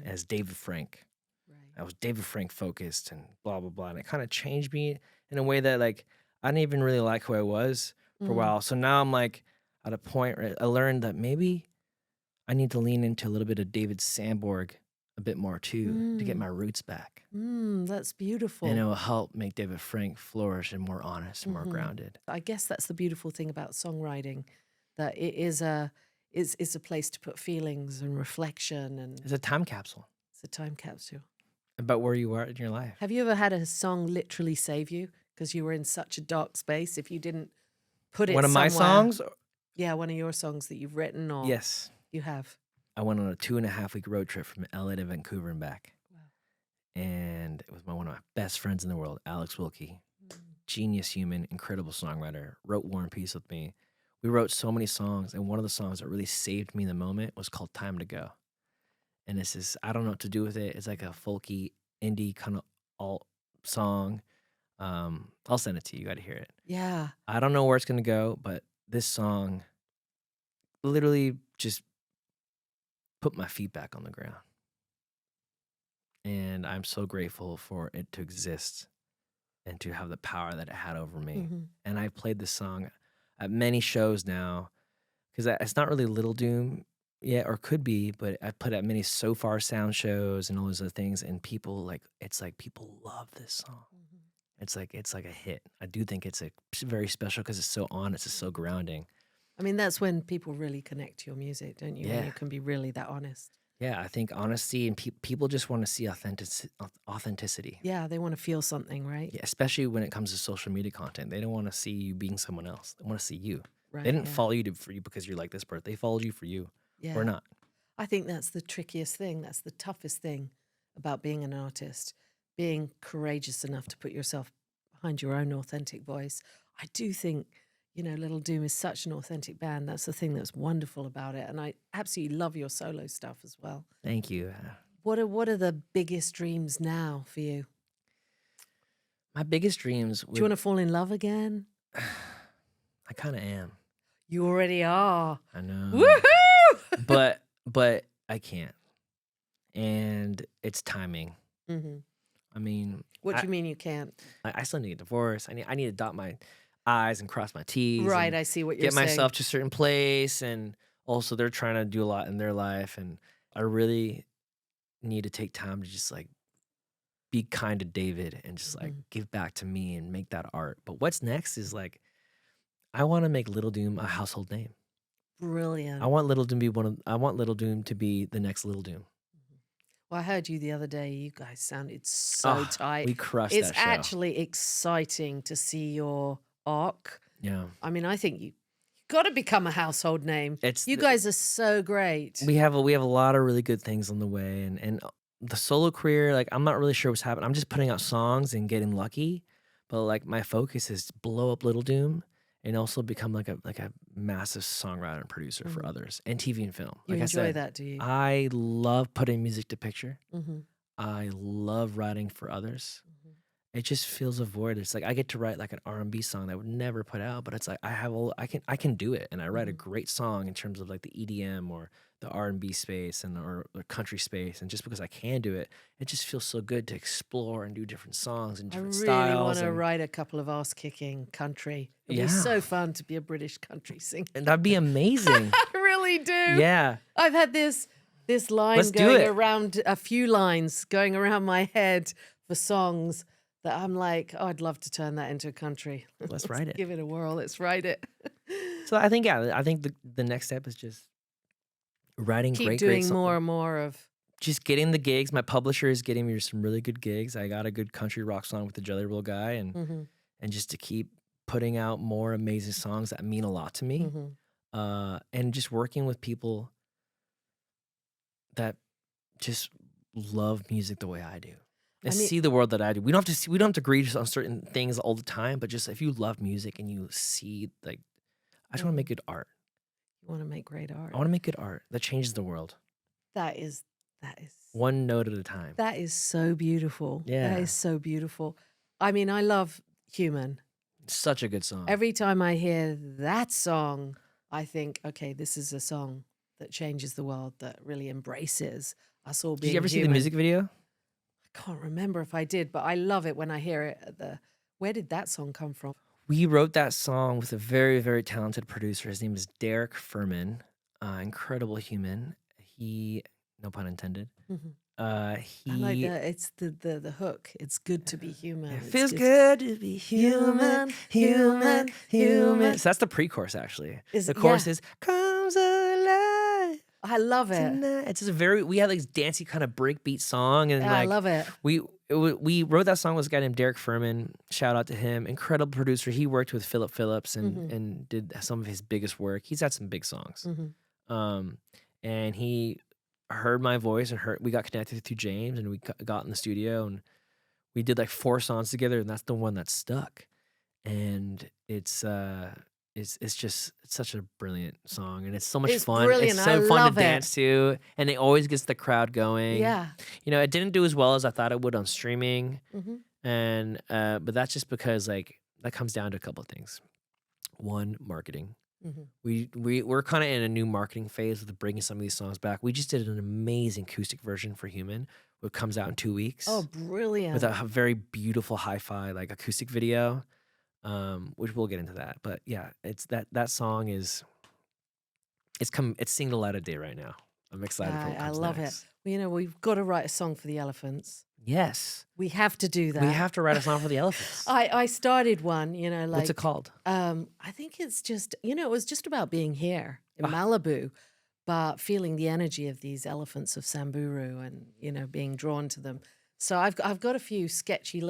as David Frank. Right. I was David Frank focused and blah blah blah, and it kind of changed me in a way that like I didn't even really like who I was for a while. So now I'm like at a point where I learned that maybe I need to lean into a little bit of David Sandborg a bit more too to get my roots back. That's beautiful. And it will help make David Frank flourish and more honest and more grounded. I guess that's the beautiful thing about songwriting, that it is a place to put feelings and reflection, and It's a time capsule it's a time capsule. about where you are in your life. Have you ever had a song literally save you because you were in such a dark space? If you didn't put it One of my somewhere- songs? Yeah, one of your songs that you've written or Yes. you have. I went on a 2.5-week road trip from LA to Vancouver and back. Wow. And it was one of my best friends in the world, Alex Wilkie. Genius human, incredible songwriter, wrote War and Peace with me. We wrote so many songs, and one of the songs that really saved me in the moment was called Time to Go. And this is, I don't know what to do with it. It's like a folky, indie kind of alt song. I'll send it to you. You got to hear it. Yeah. I don't know where it's going to go, but this song literally just put my feet back on the ground. And I'm so grateful for it to exist and to have the power that it had over me. And I played this song at many shows now because it's not really Little Dume yet, or could be, but I played at many So Far sound shows and all those other things. And people it's like people love this song. It's like a hit. I do think it's very special because it's so honest, it's so grounding. I mean, that's when people really connect to your music, don't you? When Yeah. you can be really that honest. Yeah, I think honesty and people just want to see authenticity. Yeah, they want to feel something, right? Yeah, especially when it comes to social media content. They don't want to see you being someone else. They want to see you. Right. They didn't yeah. follow you for you because you're like this person. They followed you for you Yeah. or not. I think that's the trickiest thing. That's the toughest thing about being an artist, being courageous enough to put yourself behind your own authentic voice. I do think, Little Dume is such an authentic band. That's the thing that's wonderful about it. And I absolutely love your solo stuff as well. Thank you. What are the biggest dreams now for you? My biggest dreams. Do you want to fall in love again? I kind of am. You already are. I know. Woohoo! but I can't. And it's timing. I mean, What do you mean you can't? I still need to get divorced. I need to dot my I's and cross my T's. Right, and I see what you're get saying. myself to a certain place, and also they're trying to do a lot in their life, and I really need to take time to just like be kind to David and just like give back to me and make that art. But what's next is like I want to make Little Dume a household name. Brilliant. I want Little Dume to be the next Little Dume. Well, I heard you the other day. You guys sounded so tight. We crushed It's that show. actually exciting to see your arc. Yeah. I mean, I think you got to become a household name. You guys are so great. We have a lot of really good things on the way, and the solo career, like I'm not really sure what's happening. I'm just putting out songs and getting lucky, but like my focus is to blow up Little Dume and also become like a massive songwriter and producer for others and TV and film. You Like enjoy I said, that, do you? I love putting music to picture. Mm-hmm. I love writing for others. It just fills a void. It's like I get to write like an R&B song that I would never put out, but it's like I can do it, and I write a great song in terms of like the EDM or the R&B space or the country space, and just because I can do it, it just feels so good to explore and do different songs and different styles. I really want to write a couple of ass-kicking country. It'd be so fun to be a British country singer. And that'd be amazing. I really do. Yeah. I've had this line going around, a few lines going around my head for songs that I'm like, I'd love to turn that into a country. Let's write it. Give it a whirl. Let's write it. So I think the next step is just writing Keep great doing songs. more and more of. Just getting the gigs. My publisher is getting me some really good gigs. I got a good country rock song with the Jelly Roll guy, and just to keep putting out more amazing songs that mean a lot to me, and just working with people that just love music the way I do. And see the world that I do. We don't have to agree on certain things all the time, but just if you love music and you see, like, I just want to make good art. You want to make great art. I want to make good art that changes the world. That is one note at a time. That is so beautiful. Yeah. That is so beautiful. I mean, I love Human. Such a good song. Every time I hear that song, I think, okay, this is a song that changes the world, that really embraces us all being Did you ever see the human. music video? can't remember if I did, but I love it when I hear it at the. Where did that song come from? We wrote that song with a very, very talented producer. His name is Derek Furman, incredible human. He, no pun intended. I like He that. It's the hook. It's good to be human. It It's feels good to be human, human, human. So that's the pre-chorus, actually. Is- The chorus yeah. is comes alive I love it. tonight. It's just we had like this dancey kind of breakbeat song, and Yeah, I like love it. we wrote that song with this guy named Derek Furman. Shout out to him, incredible producer. He worked with Philip Phillips and did some of his biggest work. He's had some big songs. And he heard my voice and we got connected through James, and we got in the studio and we did like 4 songs together, and that's the one that stuck. And it's such a brilliant song, and it's so much It's fun. brilliant. It's so I fun love to it. dance to, and it always gets the crowd going. Yeah. You know, it didn't do as well as I thought it would on streaming, Mm-hmm. and but that's just because like that comes down to a couple of things. One, marketing. We're kind of in a new marketing phase with bringing some of these songs back. We just did an amazing acoustic version for Human, which comes out in 2 weeks. Oh, brilliant. With a very beautiful hi-fi like acoustic video, which we'll get into that. But yeah, it's that song is it's seeing the light of day right now. I'm excited for what I comes love next. it. Well, you know, we've got to write a song for the elephants. Yes, We have to do that. we have to write a song for the elephants. I started one, you know, like What's it called? I think it's just, you know, it was just about being here in Ah. Malibu, but feeling the energy of these elephants of Samburu and, you know, being drawn to them. So I've got a few sketchy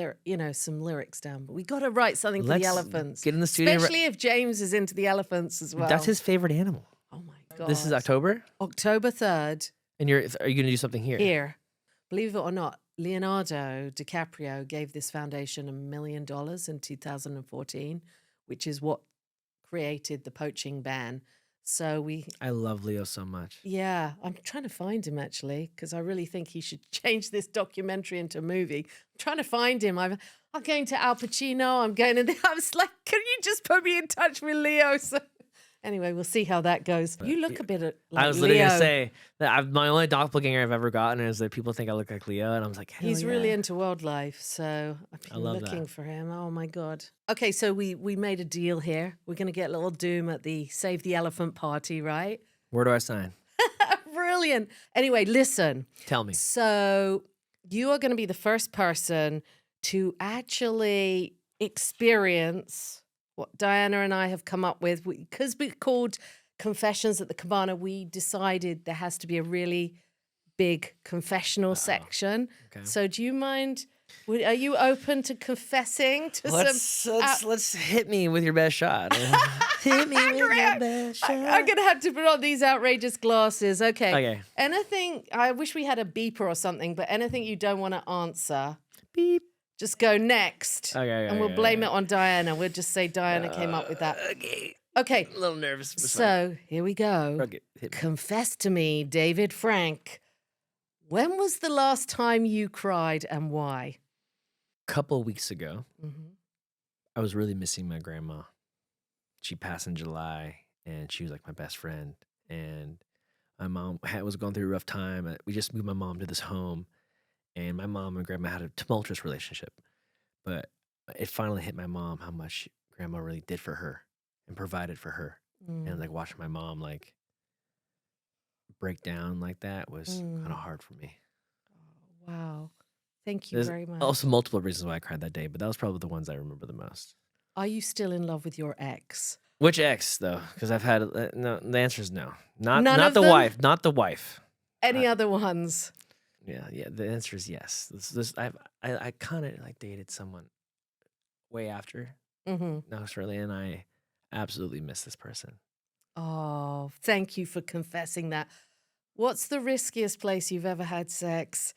some lyrics down, but we got to write something for the Let's elephants. get in the studio. Especially if James is into the elephants as well. That's his favorite animal. Oh my God. This is October, October 3rd and are you gonna do something here? here. Believe it or not, Leonardo DiCaprio gave this foundation $1 million in 2014, which is what created the poaching ban. So I love Leo so much. yeah, I'm trying to find him actually, because I really think he should change this documentary into a movie. I'm trying to find him. I'm going to Al Pacino. I'm going to. I was like, can you just put me in touch with Leo? So anyway, we'll see how that goes. You look a bit like I was literally Leo. gonna say that my only doppelganger I've ever gotten is that people think I look like Leo, and I was like, hell He's yeah. really into wildlife, so I've been love looking that. for him. Oh my God. Okay, so we made a deal here. We're going to get Little Dume at the Save the Elephant party, right? Where do I sign? Brilliant. Anyway, listen. Tell me. So you are going to be the first person to actually experience what Diana and I have come up with. Because we called Confessions at the Cabana, we decided there has to be a really big confessional section. Okay. So do you mind? Are you open to confessing to Let's hit me with your best shot. Hit me with your best shot. I'm going to have to put on these outrageous glasses. Okay. Okay. Anything, I wish we had a beeper or something, but anything you don't want to answer, Beep. just go next. Okay. And we'll blame it on Diana. We'll just say Diana came up with that. Okay. Okay. A little nervous. but it's So here we go. fine. Okay, hit me. Confess to me, David Frank. When was the last time you cried and why? A couple of weeks ago, Mm-hmm. I was really missing my grandma. She passed in July, and she was like my best friend. And my mom was going through a rough time. We just moved my mom to this home, and my mom and grandma had a tumultuous relationship. But it finally hit my mom how much grandma really did for her and provided for her. And like watching my mom like break down like that was kind of hard for me. Wow. Thank you There's very much. also multiple reasons why I cried that day, but that was probably the ones I remember the most. Are you still in love with your ex? Which ex though? Because I've had no. The answer is no. None Not of the them? wife. Not the wife. Any other ones? Yeah. The answer is yes. I kind of like dated someone way after. Mm-hmm. No, Shirley, and I absolutely miss this person. Oh, thank you for confessing that. What's the riskiest place you've ever had sex?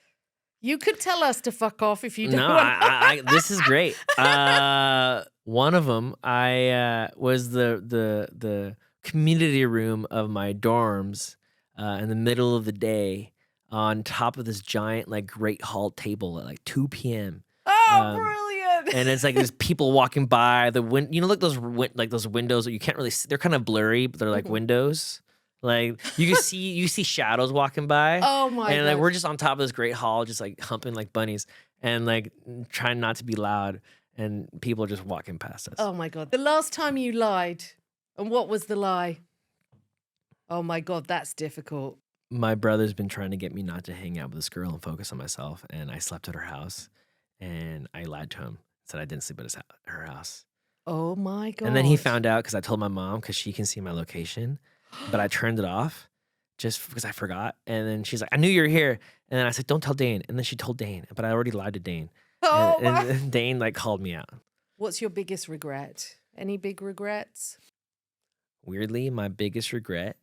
You could tell us to fuck off if you don't No, want. this is great. One of them, I was the community room of my dorms in the middle of the day on top of this giant like Great Hall table at like 2 p.m. Oh, brilliant! And it's like there's people walking by the look those windows that you can't really see. They're kind of blurry, but they're like windows. Like you see shadows walking by. Oh my And like God. we're just on top of this great hall, just like humping like bunnies and like trying not to be loud, and people are just walking past us. Oh my God. The last time you lied, and what was the lie? Oh my God, that's difficult. My brother's been trying to get me not to hang out with this girl and focus on myself, and I slept at her house, and I lied to him, said I didn't sleep at her house. Oh my God. And then he found out because I told my mom because she can see my location, but I turned it off just because I forgot. And then she's like, I knew you were here. And then I said, don't tell Dane. And then she told Dane, but I already lied to Dane. Oh my. And Dane like called me out. What's your biggest regret? Any big regrets? Weirdly, my biggest regret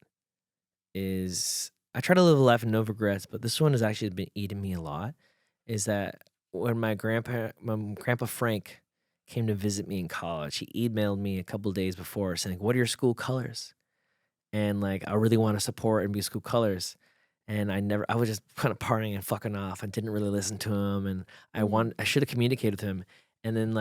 is I try to live a life of no regrets, but this one has actually been eating me a lot. Is that when my grandpa Frank came to visit me in college, he emailed me a couple of days before saying, what are your school colors? And like, I really want to support and be school colors. And I was just kind of partying and fucking off. I didn't really listen to him. And I should have communicated with him. And then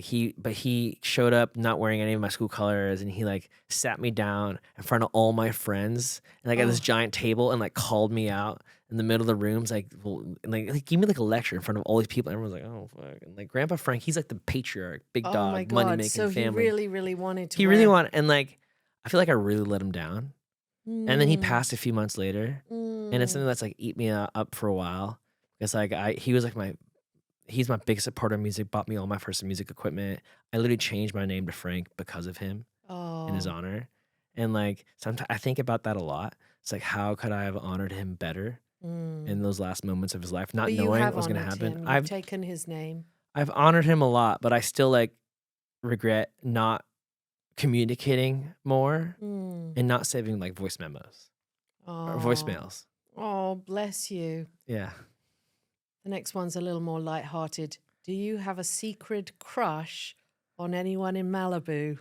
he showed up not wearing any of my school colors, and he like sat me down in front of all my friends and like at this giant table and like called me out in the middle of the rooms, like, well, and, like gave me like a lecture in front of all these people. Everyone's like, oh fuck. And like Grandpa Frank, he's like the patriarch, big Oh dog, my God. money making So family. he really, really wanted to. He really wanted, and like I feel like I really let him down. And then he passed a few months later, and it's something that's like eat me up for a while. Because like he's my biggest supporter of music, bought me all my first music equipment. I literally changed my name to Frank because of him in his honor. And like sometimes I think about that a lot. It's like, how could I have honored him better in those last moments of his life, not knowing what was going to happen? I've taken his name. I've honored him a lot, but I still like regret not communicating more and not saving like voice memos or voicemails. Oh, bless you. Yeah. The next one's a little more lighthearted. Do you have a secret crush on anyone in Malibu?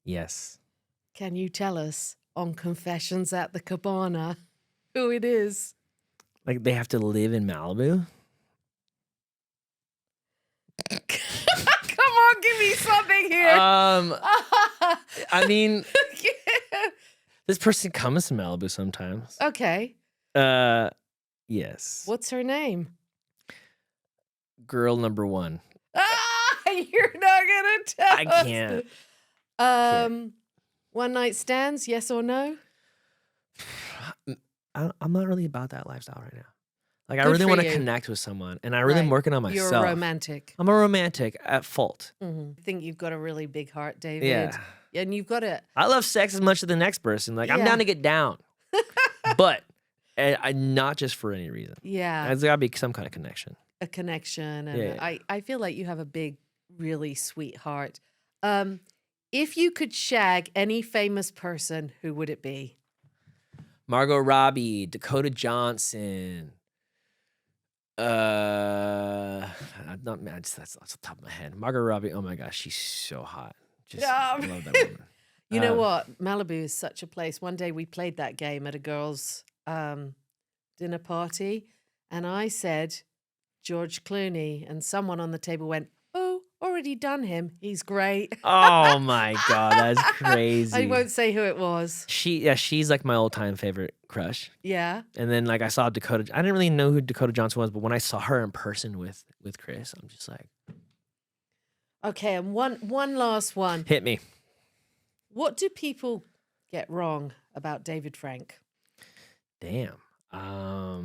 Yes. Can you tell us on Confessions at the Cabana who it is? Like they have to live in Malibu? Come on, give me something here. I mean, this person comes to Malibu sometimes. Okay. Yes. What's her name? Girl number one. You're not gonna tell I us. can't. One night stands, yes or no? I'm not really about that lifestyle right now. Like, I Good really for want to you. connect with someone, and I really am working on myself. You're a romantic. I'm a romantic at fault. I think you've got a really big heart, David. Yeah. And you've got to. I love sex as much as the next person. Like, I'm Yeah. down to get down. But not just for any reason. Yeah. There's got to be some kind of connection. A connection. And Yeah. I feel like you have a big, really sweet heart. If you could shag any famous person, who would it be? Margot Robbie, Dakota Johnson. Not man, that's off the top of my head. Margot Robbie, oh my gosh, she's so hot. Just I love that woman. You know what? Malibu is such a place. One day we played that game at a girls' dinner party, and I said George Clooney, and someone on the table went, "Oh, already done him. He's great." Oh my god, that's crazy. I won't say who it was. She's like my all-time favorite crush. Yeah. And then like I saw Dakota. I didn't really know who Dakota Johnson was, but when I saw her in person with Chris, I'm just like, okay. And one last one. hit me. What do people get wrong about David Frank? Damn. I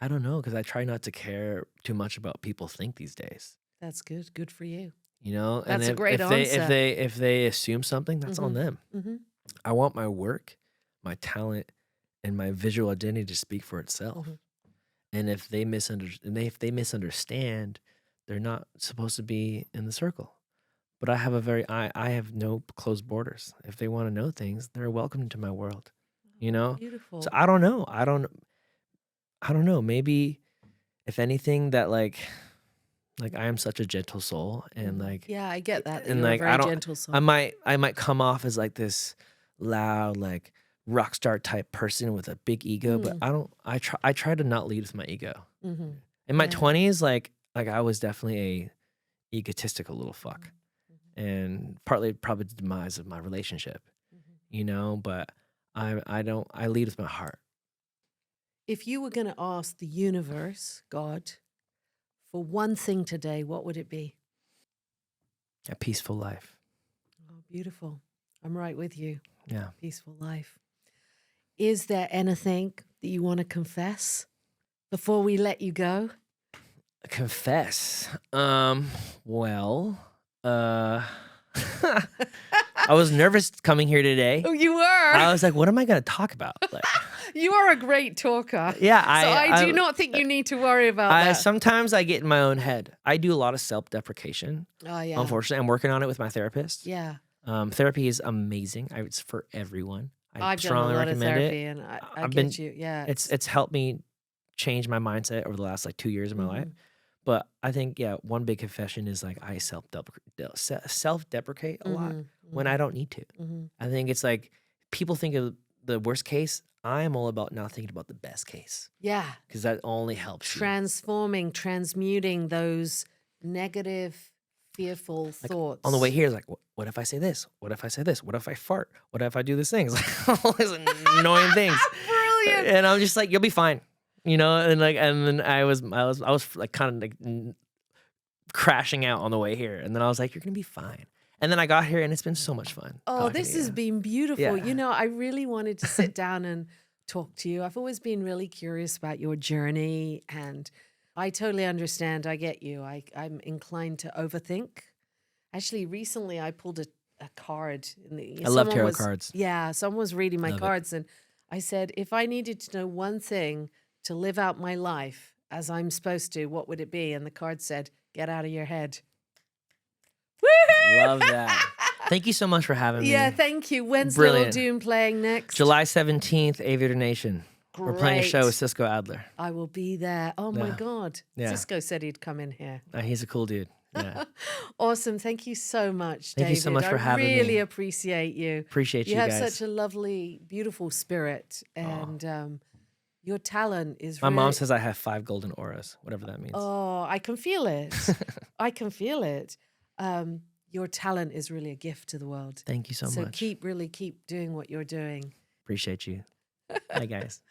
don't know, because I try not to care too much about what people think these days. That's good. Good for you. You know, That's and a great if answer. if they assume something, that's on them. Mm-hmm. I want my work, my talent, and my visual identity to speak for itself. And if they misunderstand, they're not supposed to be in the circle. But I have no closed borders. If they want to know things, they're welcome to my world. You know? Beautiful. So I don't know. I don't know. Maybe if anything, that like I am such a gentle soul, and like, yeah, I get that. and You're like a very I don't, gentle soul. I might come off as like this loud, like rock star type person with a big ego, but I try to not lead with my ego. In my 20s, like I was definitely egotistical little fuck. And partly probably the demise of my relationship, but I lead with my heart. If you were going to ask the universe, God, for one thing today, what would it be? A peaceful life. Oh, beautiful. I'm right with you. Yeah. Peaceful life. Is there anything that you want to confess before we let you go? Confess. Well, I was nervous coming here today. Oh, you were? I was like, what am I going to talk about? Like, you are a great talker. yeah. So I do not think you need to worry about that. Sometimes I get in my own head. I do a lot of self-deprecation. Oh, yeah. Unfortunately, I'm working on it with my therapist. Yeah. Therapy is amazing. It's for everyone. I've strongly done a lot recommend of therapy it. and I get you. Yeah. It's helped me change my mindset over the last 2 years of my life. But I think, one big confession is like I self-deprecate a lot when I don't need to. I think it's like people think of the worst case. I'm all about not thinking about the best case. Yeah. Because that only helps transmuting those negative, fearful thoughts. On the way here, it's like, what if I say this? What if I say this? What if I fart? What if I do this thing? It's like all these annoying things. Brilliant. And I'm just like, you'll be fine. And then I was like kind of like crashing out on the way here. And then I was like, you're going to be fine. And then I got here and it's been so much fun. Oh, this has been beautiful. Yeah. I really wanted to sit down and talk to you. I've always been really curious about your journey and I totally understand. I get you. I'm inclined to overthink. Actually, recently I pulled a card. I love tarot cards. Yeah, someone was reading my Love cards and I said, if I needed to know one thing to live out my life as I'm supposed to, what would it be? And the card said, get out of your head. Love that. Thank you so much for having me. Yeah, thank you. When's Brilliant. Little Dume playing next? July 17th, Aviator Nation. We're playing a show with Cisco Adler. I will be there. Oh my God. Yeah. Cisco said he'd come in here. He's a cool dude. Yeah. Awesome. Thank you so much, David. Thank you so much for having me. I really appreciate you. Appreciate you guys. You have such a lovely, beautiful spirit. And your talent is My really... mom says I have 5 golden auras, whatever that means. Oh, I can feel it. I can feel it. Your talent is really a gift to the world. Thank you so much. So keep doing what you're doing. Appreciate you. Bye, guys.